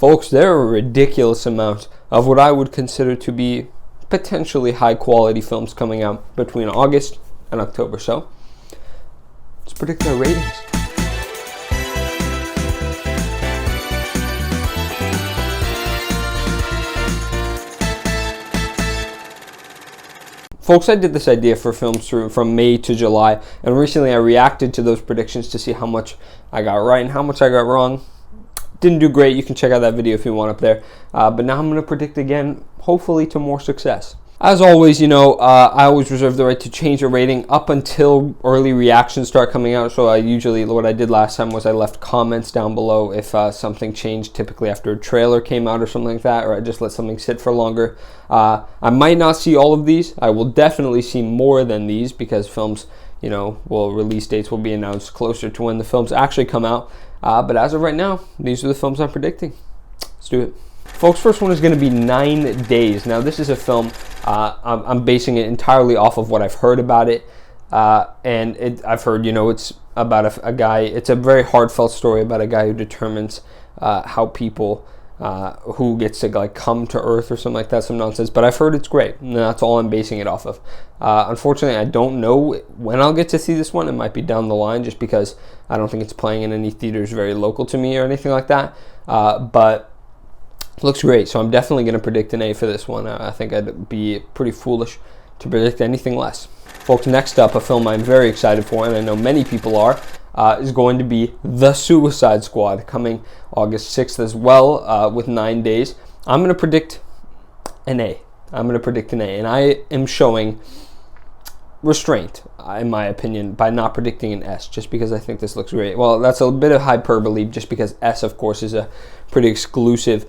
Folks, there are a ridiculous amount of what I would consider to be potentially high-quality films coming out between August and October. So, let's predict their ratings. Folks, I did this idea for films from May to July, and recently I reacted to those predictions to see how much I got right and how much I got wrong. Didn't do great. You can check out that video if you want up there. But now I'm going to predict again, hopefully to more success. As always, I always reserve the right to change a rating up until early reactions start coming out. So what I did last time was I left comments down below if something changed, typically after a trailer came out or something like that, or I just let something sit for longer. I might not see all of these. I will definitely see more than these because films, release dates will be announced closer to when the films actually come out. But as of right now, these are the films I'm predicting. Let's do it. Folks, first one is going to be 9 Days. Now, this is a film, I'm basing it entirely off of what I've heard about it. I've heard, it's about a guy, it's a very heartfelt story about a guy who determines how people who gets to come to Earth or something like that, some nonsense. But I've heard it's great, and that's all I'm basing it off of. Unfortunately, I don't know when I'll get to see this one. It might be down the line just because I don't think it's playing in any theaters very local to me or anything like that. But it looks great, so I'm definitely going to predict an A for this one. I think I'd be pretty foolish to predict anything less. Folks, next up, a film I'm very excited for, and I know many people are, is going to be The Suicide Squad, coming August 6th as well, with 9 days. I'm going to predict an A. And I am showing restraint, in my opinion, by not predicting an S, just because I think this looks great. Well, that's a bit of hyperbole, just because S, of course, is a pretty exclusive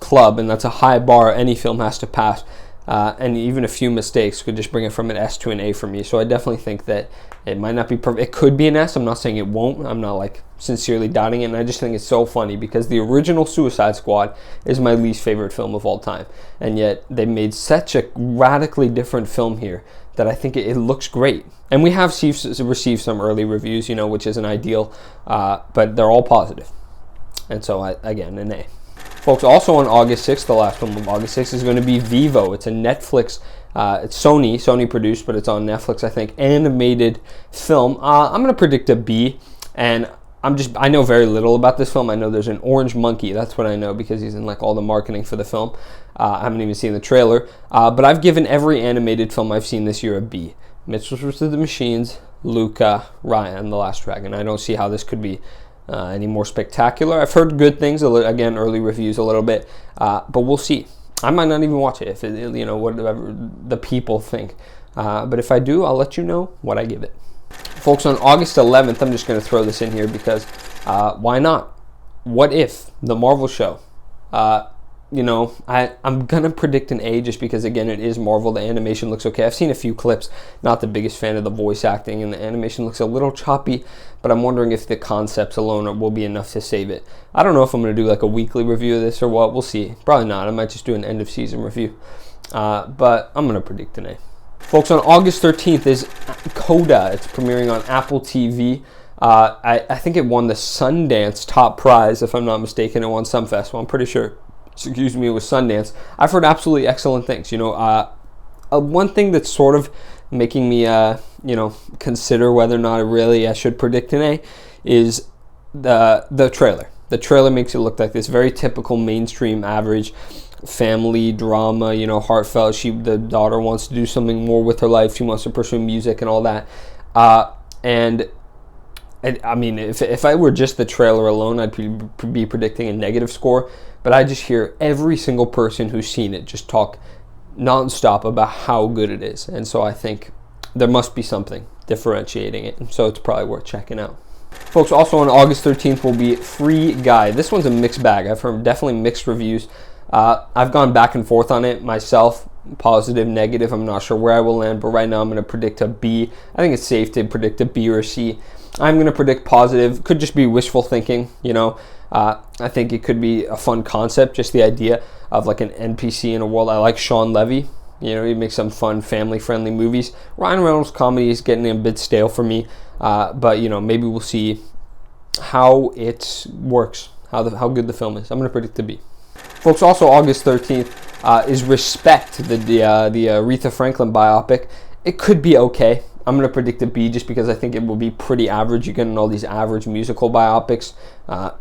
club, and that's a high bar any film has to pass. And even a few mistakes could just bring it from an S to an A for me. So I definitely think that it might not be perfect. It could be an S. I'm not saying it won't. I'm not sincerely doubting it. And I just think it's so funny because the original Suicide Squad is my least favorite film of all time. And yet they made such a radically different film here that I think it looks great. And we have received some early reviews, which isn't ideal, but they're all positive. And so, again, an A. Folks, also on August 6th, the last film of August 6th, is going to be Vivo. It's a Netflix, it's Sony produced, but it's on Netflix, I think, animated film. I'm going to predict a B, and I know very little about this film. I know there's an orange monkey. That's what I know because he's in all the marketing for the film. I haven't even seen the trailer, but I've given every animated film I've seen this year a B. Mitchell vs. the Machines, Luca, Raya, and The Last Dragon. I don't see how this could be any more spectacular. I've heard good things, again, early reviews a little bit, but we'll see. I might not even watch it if whatever the people think. But if I do, I'll let you know what I give it. Folks, on August 11th, I'm just going to throw this in here because why not? What If, the Marvel show. I'm going to predict an A just because, again, it is Marvel. The animation looks okay. I've seen a few clips. Not the biggest fan of the voice acting, and the animation looks a little choppy, but I'm wondering if the concepts alone will be enough to save it. I don't know if I'm going to do a weekly review of this or what. We'll see. Probably not. I might just do an end-of-season review. But I'm going to predict an A. Folks, on August 13th is CODA. It's premiering on Apple TV. I think it won the Sundance top prize, if I'm not mistaken. It won some festival. I'm pretty sure. It was Sundance. I've heard absolutely excellent things. One thing that's sort of making me, consider whether or not I should predict an A is the trailer. The trailer makes it look like this very typical mainstream average family drama, heartfelt. The daughter wants to do something more with her life. She wants to pursue music and all that. If I were just the trailer alone, I'd be predicting a negative score. But I just hear every single person who's seen it just talk nonstop about how good it is. And so I think there must be something differentiating it. And so it's probably worth checking out. Folks, also on August 13th will be Free Guy. This one's a mixed bag. I've heard definitely mixed reviews. I've gone back and forth on it myself. Positive, negative. I'm not sure where I will land. But right now I'm going to predict a B. I think it's safe to predict a B or a C. I'm going to predict positive. Could just be wishful thinking, I think it could be a fun concept, just the idea of an NPC in a world. I like Sean Levy. He makes some fun, family-friendly movies. Ryan Reynolds' comedy is getting a bit stale for me. But, maybe we'll see how it works, how good the film is. I'm going to predict a B. Folks, also August 13th is Respect, the Aretha Franklin biopic. It could be okay. I'm going to predict a B just because I think it will be pretty average. You're getting all these average musical biopics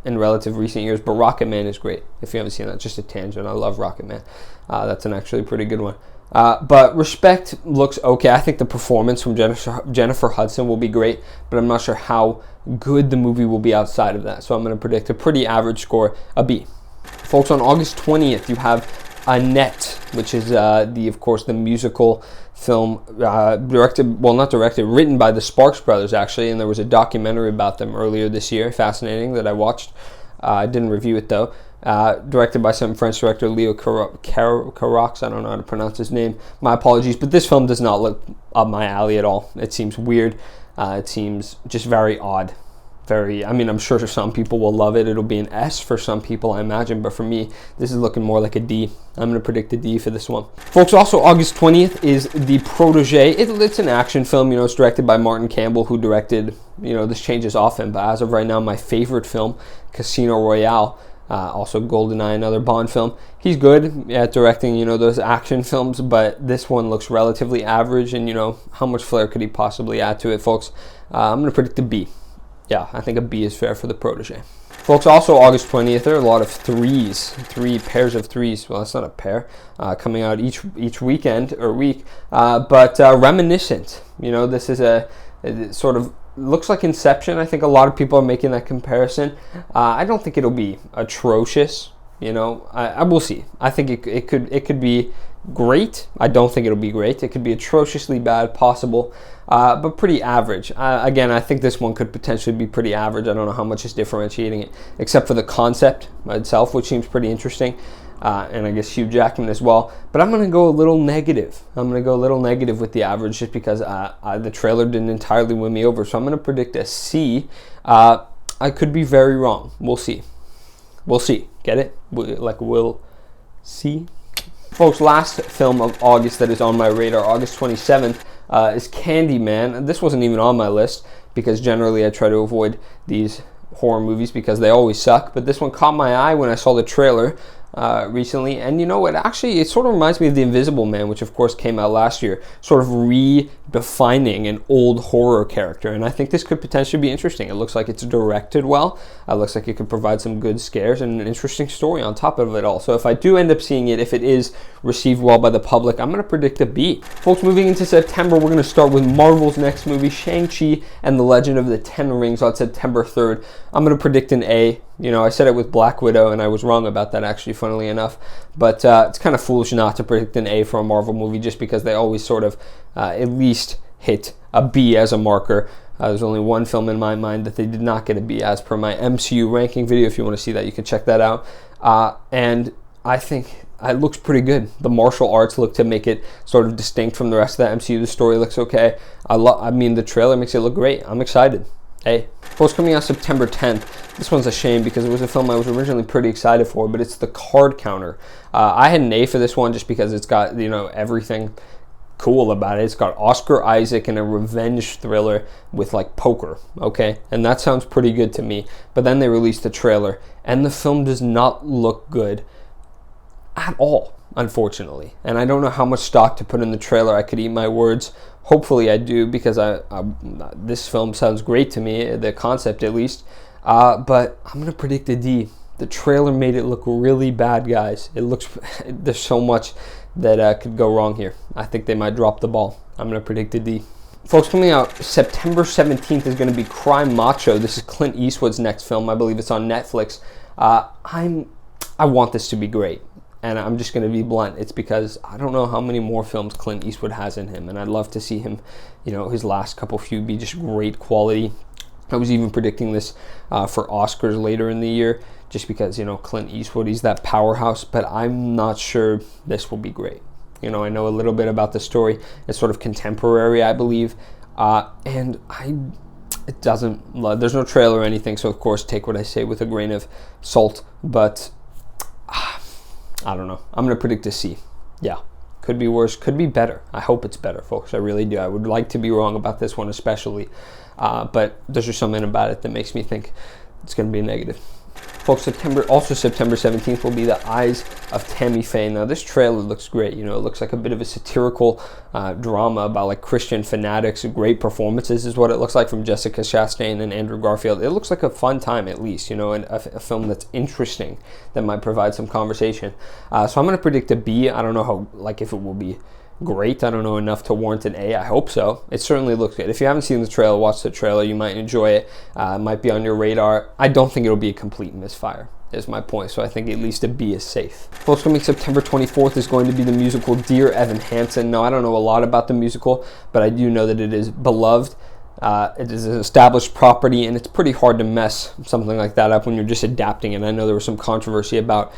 in relative recent years, but Rocket Man is great. If you haven't seen that, just a tangent. I love Rocket Man. That's an actually pretty good one. But Respect looks okay. I think the performance from Jennifer Hudson will be great, but I'm not sure how good the movie will be outside of that. So I'm going to predict a pretty average score, a B. Folks, on August 20th, you have Annette, which is of course, the musical film written by the Sparks Brothers, actually, and there was a documentary about them earlier this year, fascinating, that I watched. I didn't review it, though. Directed by some French director, Leo Carax. I don't know how to pronounce his name. My apologies, but this film does not look up my alley at all. It seems weird. It seems just very odd. I'm sure some people will love it. It'll be an S for some people, I imagine, but for me, this is looking more like a D. I'm going to predict a D for this one. Folks, also August 20th is The Protege. It's an action film. It's directed by Martin Campbell, who directed, this changes often, but as of right now, my favorite film, Casino Royale. Also GoldenEye, another Bond film. He's good at directing, those action films, but this one looks relatively average, and, how much flair could he possibly add to it, folks? I'm going to predict a B. Yeah, I think a B is fair for The Protege. Folks, also August 20th, there are a lot of three pairs of threes. Well, it's not a pair, coming out each weekend or week. But Reminiscence, this is it sort of looks like Inception. I think a lot of people are making that comparison. I don't think it'll be atrocious. I will see. I think it could be great. I don't think it'll be great. It could be atrociously bad, possible, but pretty average. Again, I think this one could potentially be pretty average. I don't know how much is differentiating it, except for the concept itself, which seems pretty interesting, and I guess Hugh Jackman as well. But I'm going to go a little negative. I'm going to go a little negative with the average just because the trailer didn't entirely win me over. So I'm going to predict a C. I could be very wrong. We'll see. We'll see. Get it? We'll see. Folks, last film of August that is on my radar, August 27th, is Candyman. This wasn't even on my list because generally I try to avoid these horror movies because they always suck. But this one caught my eye when I saw the trailer recently. And it sort of reminds me of The Invisible Man, which of course came out last year, sort of redefining an old horror character. And I think this could potentially be interesting. It looks like it's directed well. It looks like it could provide some good scares and an interesting story on top of it all. So if I do end up seeing it, if it is received well by the public, I'm going to predict a B. Folks, moving into September, we're going to start with Marvel's next movie, Shang-Chi and the Legend of the Ten Rings, on September 3rd. I'm going to predict an A. I said it with Black Widow, and I was wrong about that, actually, funnily enough. But it's kind of foolish not to predict an A for a Marvel movie just because they always sort of at least hit a B as a marker. There's only one film in my mind that they did not get a B as per my MCU ranking video. If you want to see that, you can check that out. And I think it looks pretty good. The martial arts look to make it sort of distinct from the rest of the MCU. The story looks okay. The trailer makes it look great. I'm excited. Hey. Folks, coming out September 10th. This one's a shame because it was a film I was originally pretty excited for, but it's The Card Counter. I had an A for this one just because it's got, everything cool about it. It's got Oscar Isaac in a revenge thriller with poker, okay? And that sounds pretty good to me. But then they released the trailer, and the film does not look good at all, unfortunately. And I don't know how much stock to put in the trailer. I could eat my words. Hopefully I do, because this film sounds great to me, the concept at least. But I'm going to predict a D. The trailer made it look really bad, guys. There's so much that could go wrong here. I think they might drop the ball. I'm going to predict a D. Folks, coming out September 17th is going to be Crime Macho. This is Clint Eastwood's next film. I believe it's on Netflix. I want this to be great. And I'm just going to be blunt. It's because I don't know how many more films Clint Eastwood has in him. And I'd love to see him, his last few be just great quality. I was even predicting this for Oscars later in the year just because, Clint Eastwood, he's that powerhouse. But I'm not sure this will be great. I know a little bit about the story. It's sort of contemporary, I believe. There's no trailer or anything. So, of course, take what I say with a grain of salt. But I don't know. I'm going to predict a C. Yeah. Could be worse. Could be better. I hope it's better, folks. I really do. I would like to be wrong about this one especially. But there's just something about it that makes me think it's going to be a negative. Folks, September 17th will be The Eyes of Tammy Faye. Now, this trailer looks great. You know, it looks like a bit of a satirical drama about like Christian fanatics. Great performances is what it looks like from Jessica Chastain and Andrew Garfield. It looks like a fun time, at least, you know, and a film that's interesting that might provide some conversation. So I'm going to predict a B. I don't know how, like, if it will be great. I don't know enough to warrant an A. I hope so. It certainly looks good. If you haven't seen the trailer, watch the trailer. You might enjoy it. It might be on your radar. I don't think it'll be a complete misfire, is my point. So I think at least a B is safe. Folks, coming September 24th is going to be the musical Dear Evan Hansen. Now, I don't know a lot about the musical, but I do know that it is beloved. It is an established property, and it's pretty hard to mess something like that up when you're just adapting it. I know there was some controversy about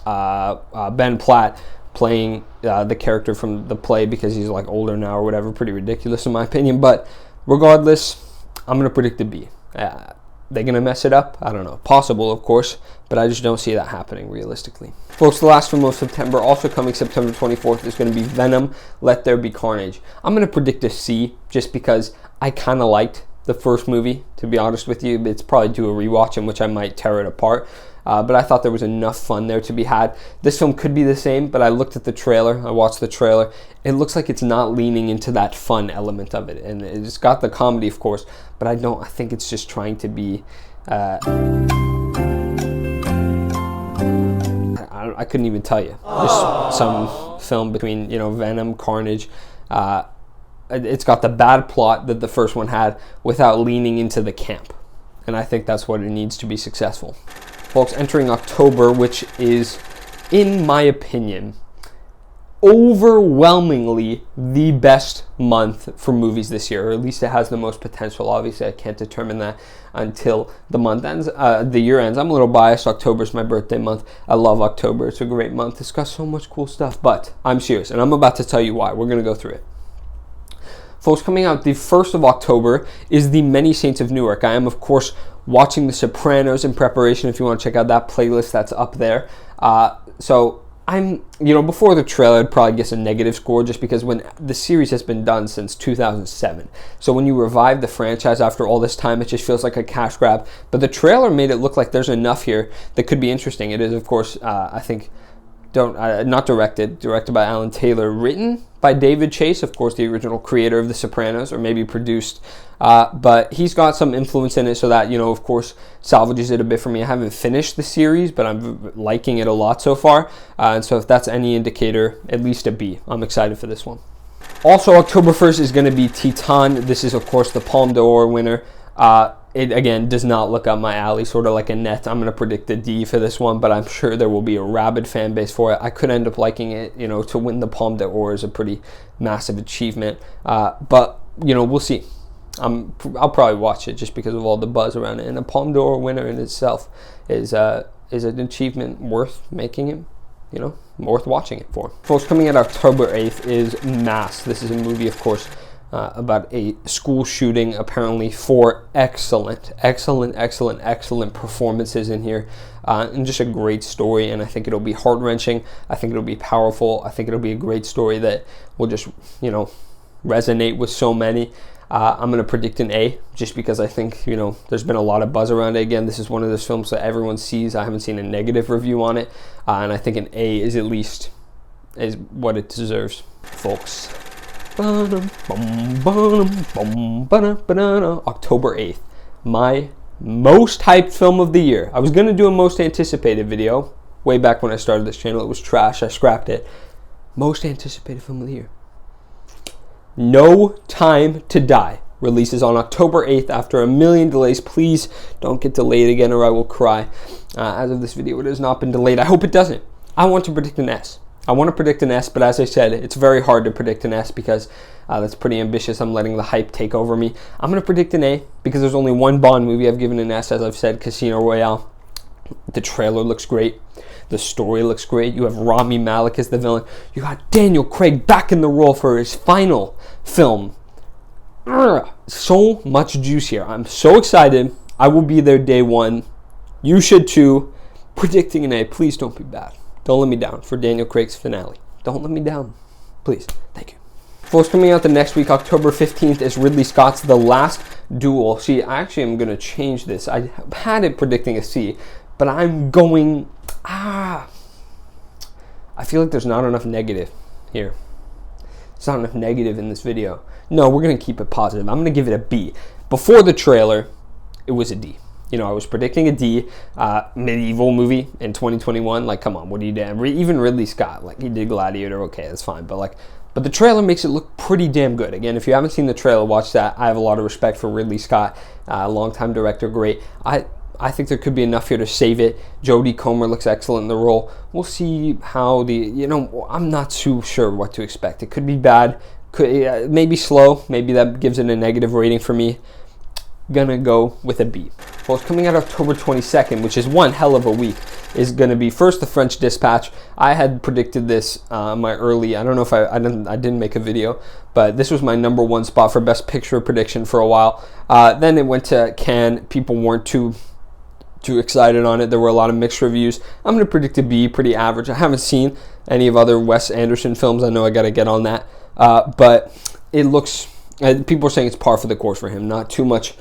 Ben Platt playing the character from the play because he's like older now or whatever. Pretty ridiculous in my opinion, but regardless, I'm going to predict a B. They're going to mess it up? I don't know. Possible, of course, but I just don't see that happening realistically. Folks, the last film of September, also coming September 24th, is going to be Venom, Let There Be Carnage. I'm going to predict a C just because I kind of liked the first movie, to be honest with you. It's probably due a rewatch in which I might tear it apart. But I thought there was enough fun there to be had. This film could be the same, but I looked at the trailer. I watched the trailer. It looks like it's not leaning into that fun element of it. And it's got the comedy, of course, but I think it's just trying to be... I couldn't even tell you. Just some film between, you know, Venom, Carnage. It's got the bad plot that the first one had without leaning into the camp. And I think that's what it needs to be successful. Folks, entering October, which is, in my opinion, overwhelmingly the best month for movies this year, or at least it has the most potential. Obviously, I can't determine that until the month ends, the year ends. I'm a little biased. October's my birthday month. I love October. It's a great month. It's got so much cool stuff, but I'm serious, and I'm about to tell you why. We're going to go through it. Folks, coming out the 1st of October is The Many Saints of Newark. I am, of course, watching The Sopranos in preparation. If you want to check out that playlist, that's up there. So I'm, you know, before the trailer, I'd probably guess a negative score just because when the series has been done since 2007. So when you revive the franchise after all this time, it just feels like a cash grab. But the trailer made it look like there's enough here that could be interesting. It is, of course, I think... not directed by Alan Taylor, written by David Chase, of course, the original creator of The Sopranos, or maybe produced, but he's got some influence in it, so that, you know, of course, salvages it a bit for me. I haven't finished the series, but I'm liking it a lot so far, and so if that's any indicator, at least a B. I'm excited for this one. Also, October 1st is going to be Titane. This is, of course, the Palme d'Or winner. It, again, does not look up my alley, sort of like Annette. I'm going to predict a D for this one, but I'm sure there will be a rabid fan base for it. I could end up liking it. You know, to win the Palme d'Or is a pretty massive achievement. But, you know, we'll see. I'll probably watch it just because of all the buzz around it. And a Palme d'Or winner in itself is an achievement worth making it, you know, worth watching it for. Folks, coming out October 8th is Mass. This is a movie, of course, about a school shooting. Apparently 4 excellent performances in here, and just a great story. And I think it'll be heart-wrenching. I think it'll be powerful. I think it'll be a great story that will just, you know, resonate with so many. I'm going to predict an A, just because I think, you know, there's been a lot of buzz around it. Again, this is one of those films that everyone sees. I haven't seen a negative review on it, and I think an A is at least is what it deserves, folks. October 8th, my most hyped film of the year. I was going to do a most anticipated video way back when I started this channel. It was trash. I scrapped it. Most anticipated film of the year. No Time to Die releases on October 8th after a million delays. Please don't get delayed again or I will cry. As of this video, it has not been delayed. I hope it doesn't. I want to predict an S. I want to predict an S, but as I said, it's very hard to predict an S because that's pretty ambitious. I'm letting the hype take over me. I'm going to predict an A because there's only one Bond movie I've given an S, as I've said, Casino Royale. The trailer looks great. The story looks great. You have Rami Malek as the villain. You got Daniel Craig back in the role for his final film. So much juice here. I'm so excited. I will be there day one. You should too. Predicting an A. Please don't be bad. Don't let me down for Daniel Craig's finale. Don't let me down. Please. Thank you. Folks, coming out the next week, October 15th, is Ridley Scott's The Last Duel. See, I actually am going to change this. I had it predicting a C, but I'm going... I feel like there's not enough negative here. There's not enough negative in this video. No, we're going to keep it positive. I'm going to give it a B. Before the trailer, it was a D. You know, I was predicting a D, medieval movie in 2021. Like, come on, what are you doing? Even Ridley Scott, like, he did Gladiator. Okay, that's fine. But the trailer makes it look pretty damn good. Again, if you haven't seen the trailer, watch that. I have a lot of respect for Ridley Scott, longtime director, great. I think there could be enough here to save it. Jodie Comer looks excellent in the role. We'll see how I'm not too sure what to expect. It could be bad, maybe slow. Maybe that gives it a negative rating for me. Gonna go with a B. Well, it's coming out October 22nd, which is one hell of a week, is gonna be first The French Dispatch. I had predicted this my early, I don't know if I didn't make a video, but this was my number one spot for best picture prediction for a while. Then it went to Cannes. People weren't too excited on it. There were a lot of mixed reviews. I'm gonna predict a B, pretty average. I haven't seen any of other Wes Anderson films. I know I gotta get on that, but it looks. People are saying it's par for the course for him. Not too much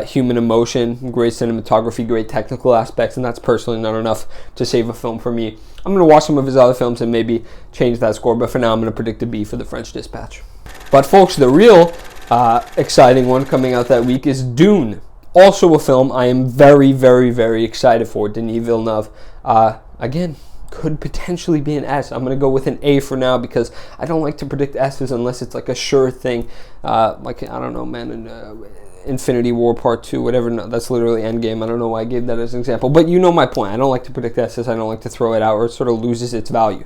human emotion, great cinematography, great technical aspects, and that's personally not enough to save a film for me. I'm going to watch some of his other films and maybe change that score, but for now I'm going to predict a B for The French Dispatch. But folks, the real exciting one coming out that week is Dune. Also a film I am very, very, very excited for. Denis Villeneuve. Again, could potentially be an S. I'm going to go with an A for now because I don't like to predict S's unless it's like a sure thing. Like, I don't know, man, Infinity War Part 2, whatever. No, that's literally Endgame. I don't know why I gave that as an example. But you know my point. I don't like to predict S's. I don't like to throw it out or it sort of loses its value.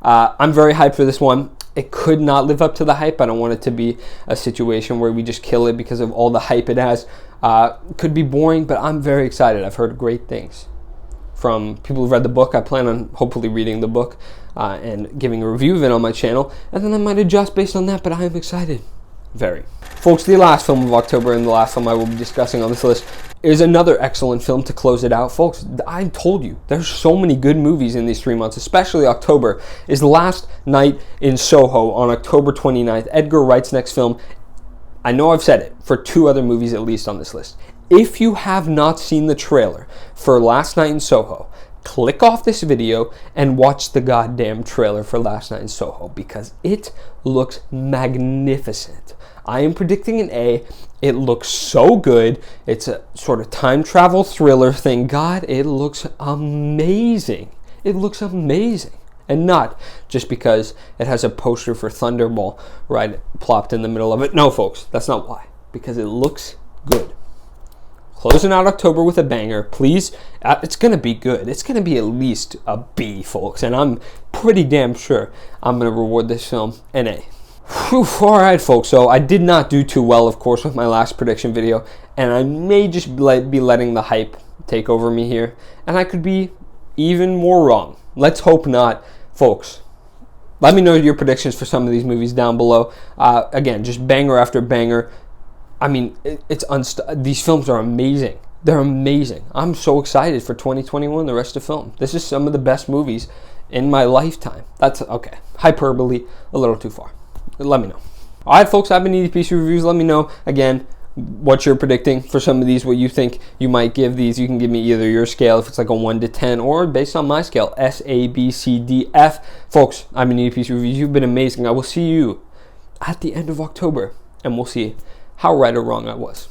I'm very hyped for this one. It could not live up to the hype. I don't want it to be a situation where we just kill it because of all the hype it has. Could be boring, but I'm very excited. I've heard great things from people who've read the book. I plan on hopefully reading the book and giving a review of it on my channel, and then I might adjust based on that, but I am excited. Very. Folks, the last film of October and the last film I will be discussing on this list is another excellent film to close it out. Folks, I told you, there's so many good movies in these 3 months, especially October, is Last Night in Soho on October 29th. Edgar Wright's next film. I know I've said it, for 2 other movies at least on this list. If you have not seen the trailer for Last Night in Soho, click off this video and watch the goddamn trailer for Last Night in Soho because it looks magnificent. I am predicting an A. It looks so good. It's a sort of time travel thriller thing. God, it looks amazing. It looks amazing. And not just because it has a poster for Thunderball right plopped in the middle of it. No, folks, that's not why. Because it looks good. Closing out October with a banger, please. It's going to be good. It's going to be at least a B, folks. And I'm pretty damn sure I'm going to reward this film an A. Whew, all right, folks. So I did not do too well, of course, with my last prediction video. And I may just be letting the hype take over me here. And I could be even more wrong. Let's hope not. Folks, let me know your predictions for some of these movies down below. Again, just banger after banger. I mean, these films are amazing. They're amazing. I'm so excited for 2021, the rest of film. This is some of the best movies in my lifetime. That's okay. Hyperbole, a little too far. Let me know. All right, folks, I've been EDPC Reviews. Let me know, again, what you're predicting for some of these, what you think you might give these. You can give me either your scale, if it's like a 1 to 10, or based on my scale, S, A, B, C, D, F. Folks, I've been EDPC Reviews. You've been amazing. I will see you at the end of October, and we'll see how right or wrong I was.